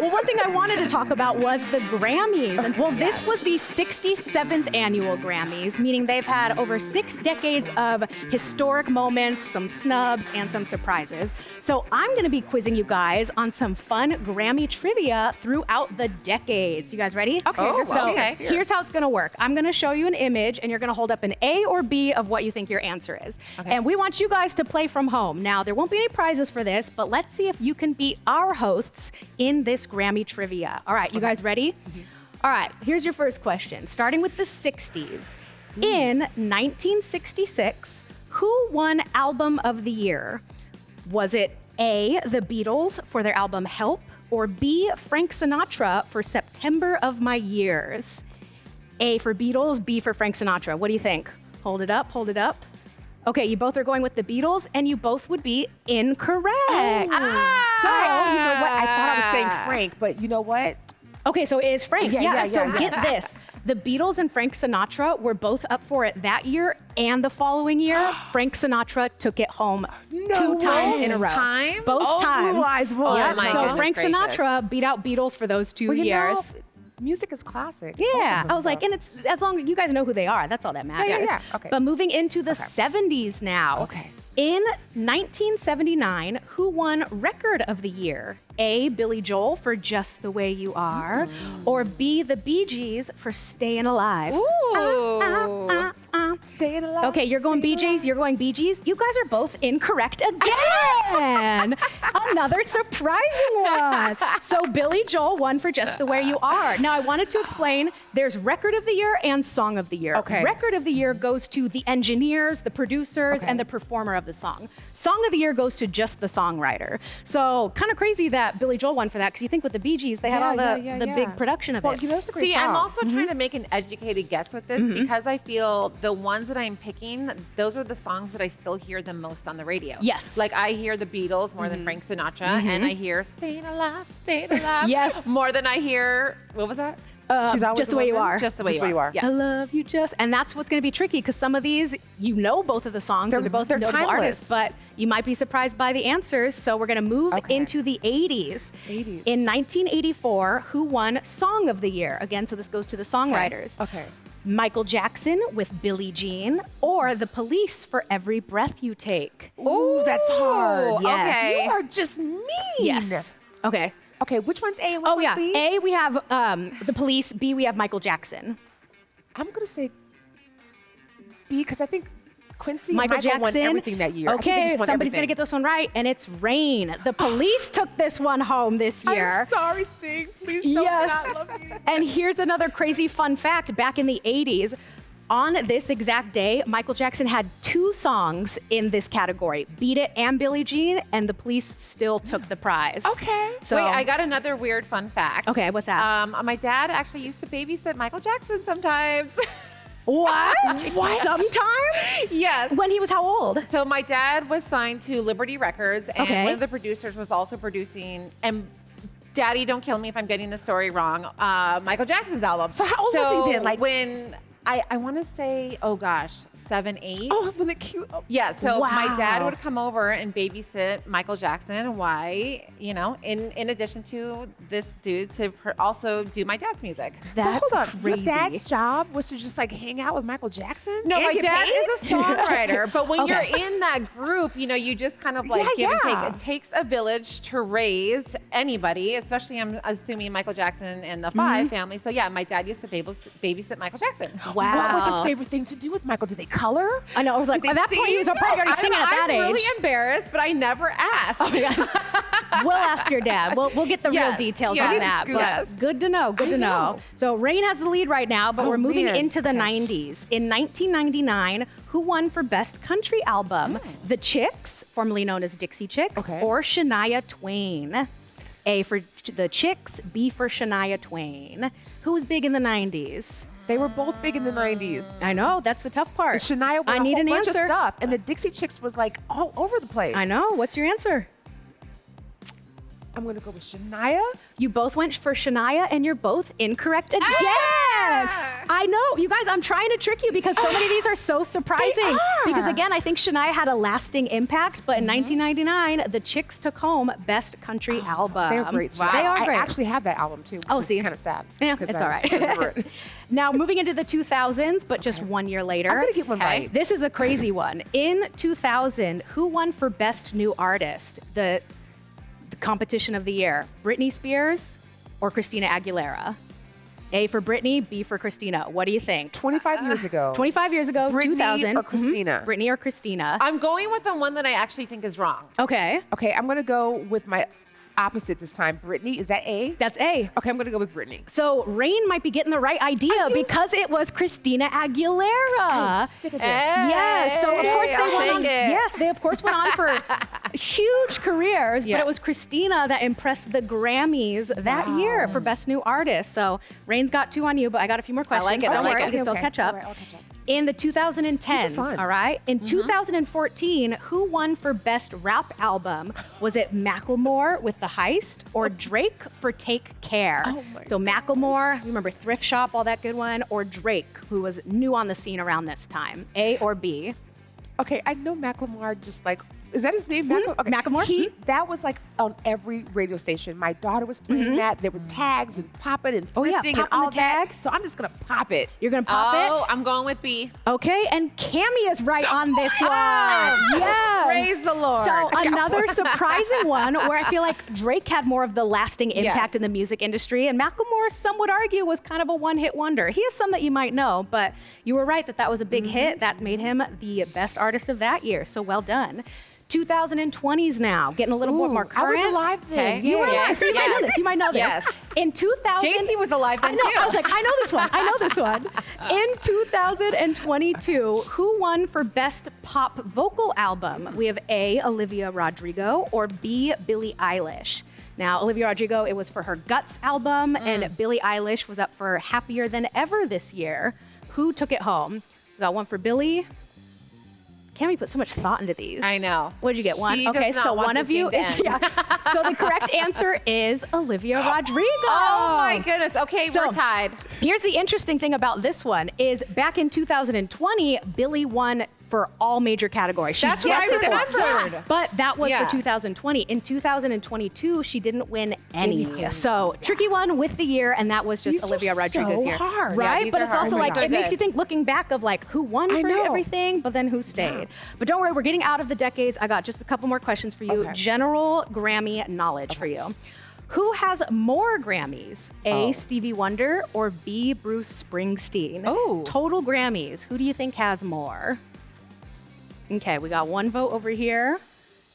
Well, one thing I wanted to talk about was the Grammys. And this was the 67th annual Grammys, meaning they've had over 6 decades of historic moments, some snubs, and some surprises. So I'm going to be quizzing you guys on some fun Grammy trivia throughout the decades. You guys ready? Okay. Here's how it's going to work. I'm going to show you an image, and you're going to hold up an A or B of what you think your answer is. Okay. And we want you guys to play from home. Now, there won't be any prizes for this, but let's see if you can beat our hosts in this Grammy trivia. All right, you guys ready? All right, here's your first question. Starting with the 60s. In 1966, who won Album of the Year? Was it A, the Beatles for their album Help, or B, Frank Sinatra for September of My Years? A for Beatles, B for Frank Sinatra. What do you think? Hold it up, hold it up. Okay, you both are going with the Beatles, and you both would be incorrect. So, you know what? I thought I was saying Frank, but you know what? Okay, so it is Frank. Yeah. Get this. The Beatles and Frank Sinatra were both up for it that year and the following year. Frank Sinatra took it home 2 times in a row. Times? Both times. Blue eyes, boy. Yeah, my so goodness Frank gracious. Sinatra beat out Beatles for those 2 years. Music is classic. Yeah, I was like, and it's as long as you guys know who they are, that's all that matters. Yeah. Okay. But moving into the 70s now. Okay. In 1979, who won Record of the Year? A, Billy Joel for Just the Way You Are, or B, the Bee Gees for Staying Alive. Ooh. Staying alive. Okay, you're going Bee Gees, you're going Bee Gees. You guys are both incorrect again. Another surprising one. So Billy Joel won for Just the Way You Are. Now I wanted to explain, there's Record of the Year and Song of the Year. Okay. Record of the Year goes to the engineers, the producers, and the performer of the song. Song of the Year goes to just the songwriter. So kind of crazy that Billy Joel won for that, because you think with the Bee Gees, they had all the big production of it. You know, that's a great See, song. I'm also trying to make an educated guess with this because I feel the ones that I'm picking, those are the songs that I still hear the most on the radio. Yes. Like I hear the Beatles more than Frank Sinatra, and I hear Staying Alive, Yes. more than I hear, what was that? She's always Just the way you are. Just the way you are. Yes. I love you just, and that's what's going to be tricky because some of these, you know, both of the songs, and they're both notable timeless. artists, but you might be surprised by the answers. So we're going to move into the 80s. In 1984, who won Song of the Year? Again, so this goes to the songwriters. Okay. Michael Jackson with Billie Jean, or The Police for Every Breath You Take. Ooh, that's hard. Yes. Okay. You are just mean. Yes. Okay. Okay, which one's A and which Oh one's yeah. B? A, we have The Police. B, we have Michael Jackson. I'm going to say B because I think Quincy Michael and Michael Jackson. won everything that year. I think they Okay, just won somebody's gonna everything. get this one right, and it's Rain. The Police took this one home this year. I'm sorry, Sting. Please don't not love me. And here's another crazy fun fact. Back in the 80s, on this exact day, Michael Jackson had 2 songs in this category, Beat It and Billie Jean, and The Police still took the prize. Okay. So, Wait, I got another weird fun fact. Okay, what's that? My dad actually used to babysit Michael Jackson sometimes. what? What? Sometimes? Yes. When he was how old? So my dad was signed to Liberty Records, and Okay. one of the producers was also producing, and Daddy, don't kill me if I'm getting the story wrong, Michael Jackson's album. So how old was he then? Like when I want to say, oh gosh, 7, 8. Oh, really cute. Oh. Yeah, so my dad Wow. would come over and babysit Michael Jackson. Why? You know, in addition to this dude to also do my dad's music. That's so hold on. crazy. Your dad's job was to just like hang out with Michael Jackson? No, and my get dad paid? is a songwriter, but when Okay. you're in that group, you know, you just kind of like Yeah, give and yeah. take. It takes a village to raise anybody, especially I'm assuming Michael Jackson and the Five family. So yeah, my dad used to babysit Michael Jackson. Wow. What was his favorite thing to do with Michael? Did they color? I know. I was like, Did at they that point, sing? he was probably already singing at that I'm age. really embarrassed, but I never asked. We'll ask your dad. We'll get the real Yes, details yes, on that. But yes. good to know. Good I to know. know. So Rain has the lead right now, but Oh, we're moving man. into the Okay. 90s. In 1999, who won for Best Country Album? The Chicks, formerly known as Dixie Chicks, Okay. or Shania Twain? A for the Chicks, B for Shania Twain. Who was big in the 90s? They were both big in the 90s. I know, that's the tough part. Shania won I need a whole an bunch answer. of stuff. And the Dixie Chicks was like all over the place. I know. What's your answer? I'm going to go with Shania. You both went for Shania, and you're both incorrect again. I know, you guys, I'm trying to trick you because so many of these are so surprising. They are. Because again, I think Shania had a lasting impact, but in 1999, the Chicks took home Best Country Album. They're great. Wow. They are great. I actually have that album too. Oh, which see? is kind of sad. Yeah, 'cause it's I all right. remember it. Now, moving into the 2000s, but just 1 year later. I'm gonna get one Okay. right. This is a crazy one. In 2000, who won for Best New Artist? The competition of the year. Britney Spears or Christina Aguilera? A for Britney, B for Christina. What do you think? 25 years ago. 25 years ago, Britney 2000. or Christina? Britney or Christina. I'm going with the one that I actually think is wrong. Okay, Okay, I'm gonna go with my opposite this time. Britney, is that A? that's A. Okay, I'm gonna go with Britney. So Rain might be getting the right idea because it was Christina Aguilera. I'm sick of this. Yes, so of course Hey, they I'll went on. take it. Yes, they of course went on for huge careers, but Yeah. it was Christina that impressed the Grammys that year for Best New Artist. So Rain's got 2 on you, but I got a few more questions. like it, I Don't like worry, it. you can still Okay, catch up. all right, I'll catch up. In the 2010s, fun. all right? In 2014, who won for Best Rap Album? Was it Macklemore with The Heist or Drake for Take Care? Oh my so Macklemore, you remember Thrift Shop, all that good one, or Drake, who was new on the scene around this time? A or B? Okay, I know Macklemore just like, is that his name? Macklemore? Okay. Macklemore? That was like on every radio station. My daughter was playing that. There were tags and popping and Oh, yeah, thrifting and popping the all that. tags. So I'm just gonna pop it. You're gonna pop Oh, I'm going with B. it? Okay, and Cammie is right on this one. Oh, Yes. praise the Lord. So another surprising one where I feel like Drake had more of the lasting impact Yes. in the music industry, and Macklemore, some would argue, was kind of a one-hit wonder. He has some that you might know, but you were right that was a big hit that made him the best artist of that year. So well done. 2020s now, getting a little bit more I current. was alive then. Okay. You were Yeah. alive. So you might know this. You might know this. Yes. In 2000, JC was alive then I know. too. I was like, I know this one. I know this one. In 2022, who won for Best Pop Vocal Album? We have A, Olivia Rodrigo, or B, Billie Eilish. Now, Olivia Rodrigo, it was for her Guts album, and Billie Eilish was up for Happier Than Ever this year. Who took it home? We got one for Billie. Cammie put so much thought into these. I know. What did you get? One? She does Okay, not so want one this of you game to is end. yeah. So the correct answer is Olivia Rodrigo. Oh my goodness. Okay, So- we're tied. Here's the interesting thing about this one is back in 2020, Billie won for all major categories. She's That's what I yes, remembered. yes. But that was Yeah. for 2020. In 2022, she didn't win any. Anything. So tricky one with the year, and that was just These are Olivia Rodrigo's so year. hard. Yeah, Right? these But are it's hard. also Oh my like, God. it makes Good. you think looking back of like who won I for know. everything, but then who stayed. But don't worry, we're getting out of the decades. I got just a couple more questions for you. Okay. General Grammy knowledge for you. Who has more Grammys? A, Stevie Wonder, or B, Bruce Springsteen? Oh. Total Grammys. Who do you think has more? Okay, we got one vote over here.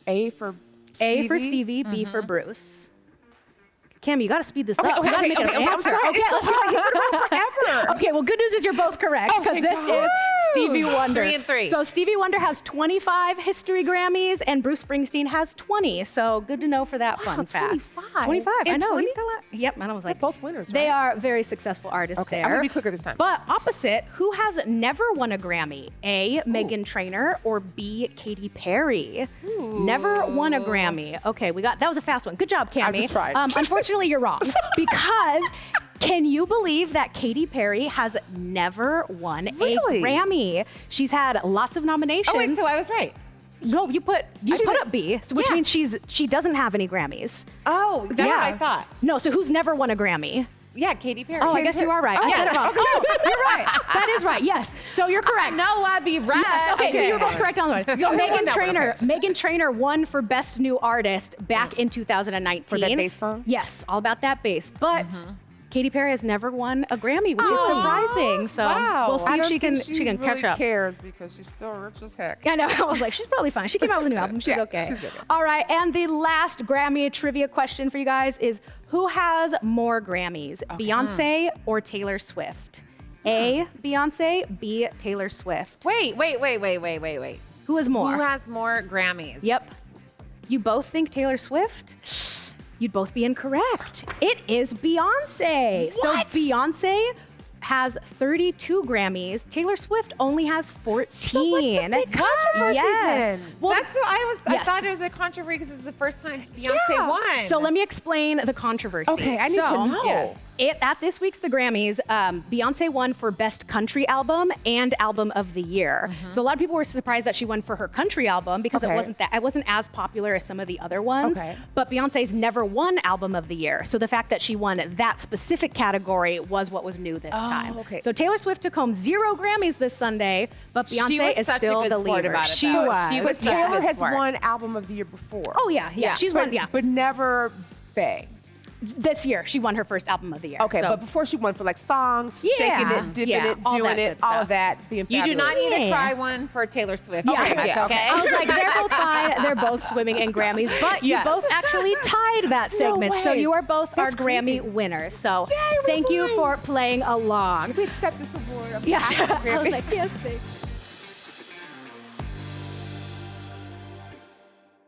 A for Stevie. A for Stevie, B for Bruce. Cam, you got to speed this Okay, up. okay, you got to okay, make okay, an I'm answer. sorry. Okay, It's let's so go. hard. It's been around forever. Okay, well, good news is you're both correct Oh, because thank this God. is Stevie Wonder. 3 and 3. So Stevie Wonder has 25 history Grammys and Bruce Springsteen has 20. So good to know for that fun fact. 25? 25. I And know. 20? He's got a lot. Yep. And I was like, They're both winners, They right? are very successful artists Okay, there. I'm gonna be quicker this time. But opposite, who has never won a Grammy? A, Meghan Trainor, or B, Katy Perry? Never won a Grammy. Okay, that was a fast one. Good job, Cammie. I'm just trying. Unfortunately, you're wrong because can you believe that Katy Perry has never won Really? a Grammy? She's had lots of nominations. Oh, wait, so I was right. No, you put up B, which Yeah. means she doesn't have any Grammys. Oh, that's what I thought. No, so who's never won a Grammy? Yeah, Katy Perry. Oh, I guess you are right. I yeah. said it wrong. Oh, you're right. That is right. Yes. So you're correct. No, I'd be right. Yes, okay, so you were both correct on the one. So I won Meghan that one, Trainor, okay. Meghan Trainor won for Best New Artist back in 2019. For that bass song? Yes, all about that bass. But Katy Perry has never won a Grammy, which is surprising. So wow. we'll see I if don't she can think catch really up. cares because she's still rich as heck. I know. I was like, she's probably fine. She came out with a new album. She's Yeah, okay. she's good. All right. And the last Grammy trivia question for you guys is who has more Grammys, Beyonce or Taylor Swift? A, Beyonce, B, Taylor Swift. Wait. Who has more? Who has more Grammys? Yep. You both think Taylor Swift? You'd both be incorrect. It is Beyonce. So What? Beyonce has 32 Grammys. Taylor Swift only has 14. So what's the big controversy Yes. then? Well, That's what I was. I yes. thought it was a controversy because it's the first time Beyonce won. So let me explain the controversy. Okay, I need to So, know. Yes. At this week's The Grammys, Beyonce won for Best Country Album and Album of the Year. So a lot of people were surprised that she won for her country album because Okay. it wasn't as popular as some of the other ones. Okay. But Beyonce's never won Album of the Year. So the fact that she won that specific category was what was new this time. okay. So Taylor Swift took home 0 Grammys this Sunday, but She Beyonce was is such a still good the sport leader. about it, She though. was. She But was such a Taylor good has sport. won Album of the Year before. Oh yeah. She's won. Yeah. But never bang. This year, she won her first Album of the Year. Okay, So- but before she won for like songs, Yeah. shaking it, dipping Yeah, it, all doing that it, good all stuff. of that, being You do not fabulous. need a Yeah. cry one for Taylor Swift. Yeah. Pretty much, okay. I was like, they're both fine. They're both swimming in Grammys, but you Yes. both actually tied that segment. So way. you are both That's our Grammy crazy. winners. So Yay, we thank you won. for playing along. We accept this award. Yes. I'm happy. I was like, yes, thanks.